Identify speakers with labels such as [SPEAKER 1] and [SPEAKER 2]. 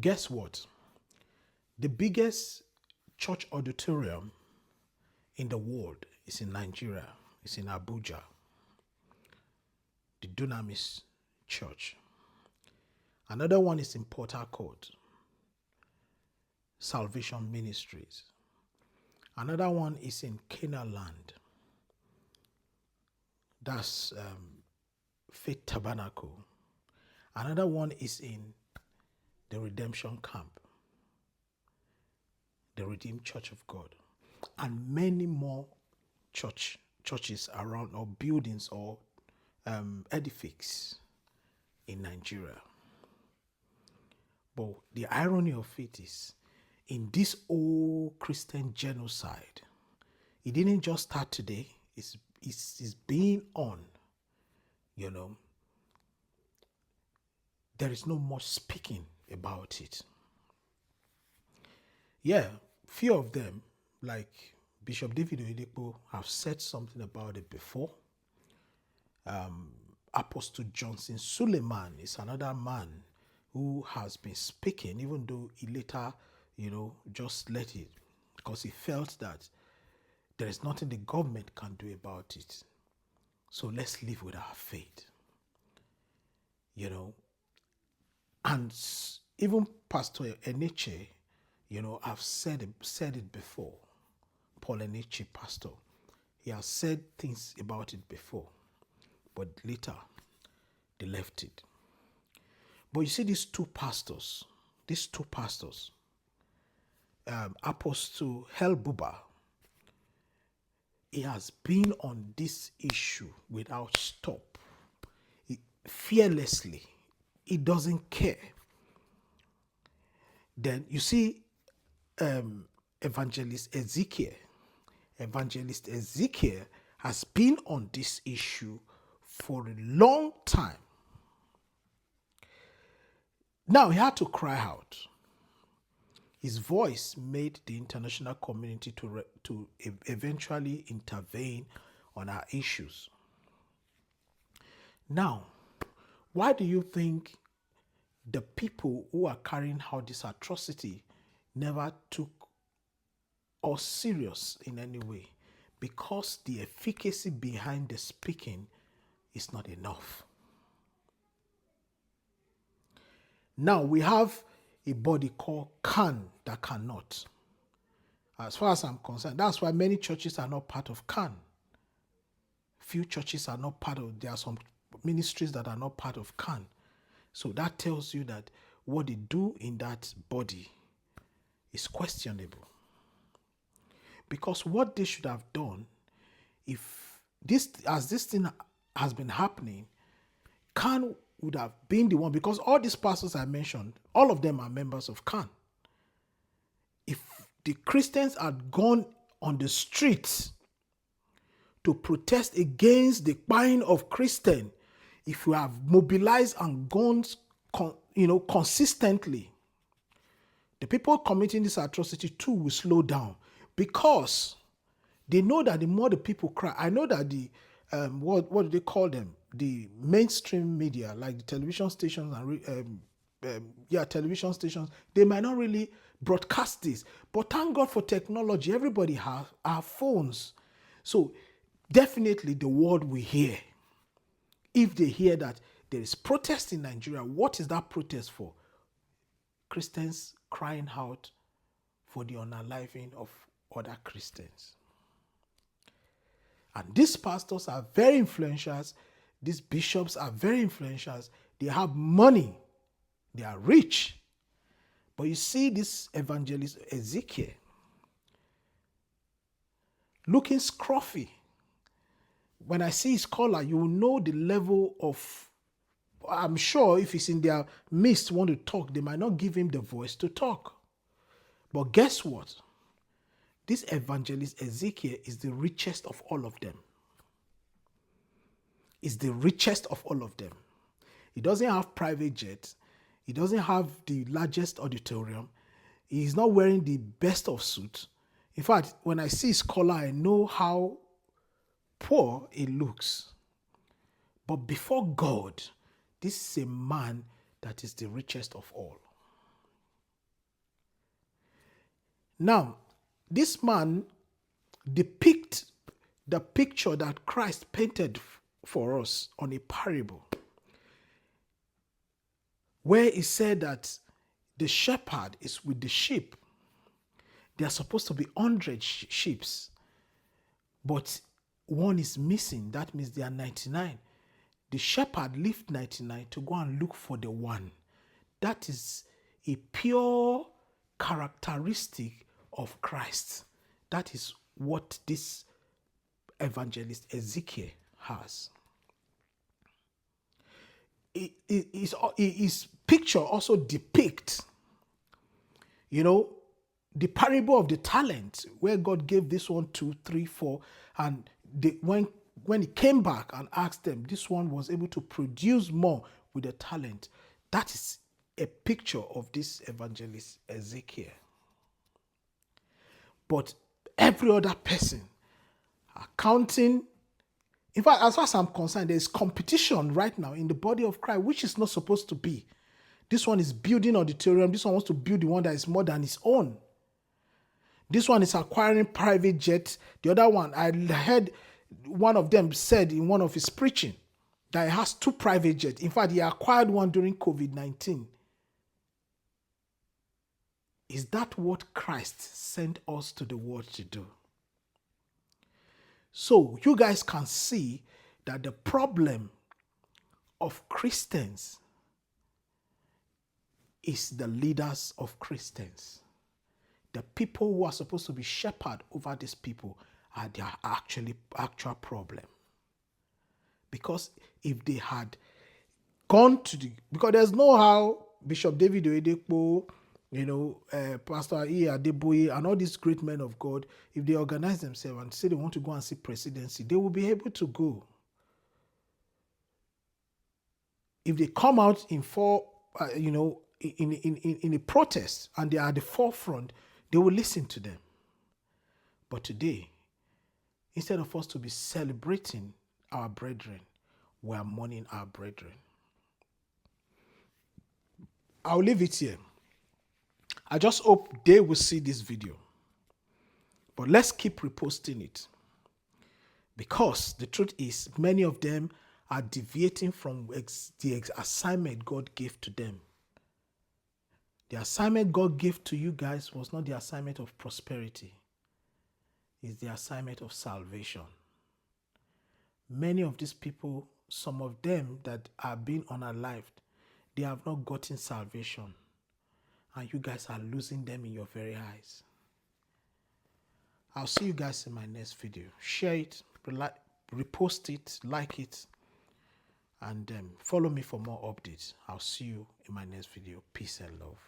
[SPEAKER 1] Guess what? The biggest church auditorium in the world is in Nigeria. It's in Abuja, the Dunamis Church. Another one is in Port Harcourt, Salvation Ministries. Another one is in Canaan Land. That's Faith Tabernacle. Another one is in the Redemption Camp, the Redeemed Church of God, and many more churches around, or buildings, or edifices in Nigeria. But the irony of it is, in this old Christian genocide, it didn't just start today. It's being on. There is no more speaking about it. Yeah, few of them, like Bishop David Oyedepo, have said something about it before. Apostle Johnson Suleiman is another man who has been speaking, even though he later, just let it, because he felt that there is nothing the government can do about it. So let's live with our faith. And even Pastor Eneche, I've said it before. Paul Eneche, pastor, he has said things about it before, but later they left it. But you see, these two pastors, Apostle Helbuba, he has been on this issue without stop, fearlessly. He doesn't care. Then you see Evangelist Ezekiel has been on this issue for a long time. Now he had to cry out. His voice made the international community to eventually intervene on our issues. Now, why do you think the people who are carrying out this atrocity never took us serious in any way? Because the efficacy behind the speaking is not enough. Now we have a body called CAN that cannot. As far as I'm concerned, that's why many churches are not part of CAN. Few churches are not part of, there are some ministries that are not part of CAN. So that tells you that what they do in that body is questionable. Because what they should have done, if this thing has been happening, CAN would have been the one, because all these pastors I mentioned, all of them are members of CAN. If the Christians had gone on the streets to protest against the buying of Christian, if you have mobilized and gone consistently, the people committing this atrocity too will slow down, because they know that the more the people cry, I know that the what do they call them? The mainstream media, like the television stations and television stations, they might not really broadcast this. But thank God for technology. Everybody has our phones. So definitely the world will hear. If they hear that there is protest in Nigeria, what is that protest for? Christians crying out for the unaliving of other Christians. And these pastors are very influential. These bishops are very influential. They have money. They are rich. But you see this evangelist Ezekiel looking scruffy. When I see his collar, you will know the level of, I'm sure if he's in their midst want to talk, they might not give him the voice to talk. But guess what? This evangelist Ezekiel is the richest of all of them. Is the richest of all of them. He doesn't have private jets. He doesn't have the largest auditorium. He's not wearing the best of suits. In fact, when I see his collar, I know how poor it looks. But before God, this is a man that is the richest of all. Now, this man depicts the picture that Christ painted for us on a parable, where he said that the shepherd is with the sheep. There are supposed to be 100 sheep, but one is missing. That means there are 99. The shepherd left 99 to go and look for the one. That is a pure characteristic of Christ. That is what this evangelist Ezekiel has. His picture also depicts, the parable of the talent, where God gave this one 2, 3, 4, and when he came back and asked them, this one was able to produce more with the talent. That is a picture of this evangelist Ezekiel. But every other person accounting, in fact, as far as I'm concerned, there is competition right now in the body of Christ, which is not supposed to be. This one is building auditorium. This one wants to build the one that is more than his own. This one is acquiring private jets. The other one, I heard one of them said in one of his preaching that he has 2 private jets. In fact, he acquired one during COVID-19. Is that what Christ sent us to the world to do? So you guys can see that the problem of Christians is the leaders of Christians. The people who are supposed to be shepherd over these people are their actual problem. Because if they had gone to because there's no how Bishop David Oyedepo, Pastor E. Adeboye, and all these great men of God, if they organize themselves and say they want to go and see presidency, they will be able to go. If they come out in a protest and they are at the forefront, they will listen to them. But today, instead of us to be celebrating our brethren, we are mourning our brethren. I'll leave it here. I just hope they will see this video. But let's keep reposting it. Because the truth is, many of them are deviating from the assignment God gave to them. The assignment God gave to you guys was not the assignment of prosperity. It's the assignment of salvation. Many of these people, some of them that are being unalived, they have not gotten salvation. And you guys are losing them in your very eyes. I'll see you guys in my next video. Share it, repost it, like it, and follow me for more updates. I'll see you in my next video. Peace and love.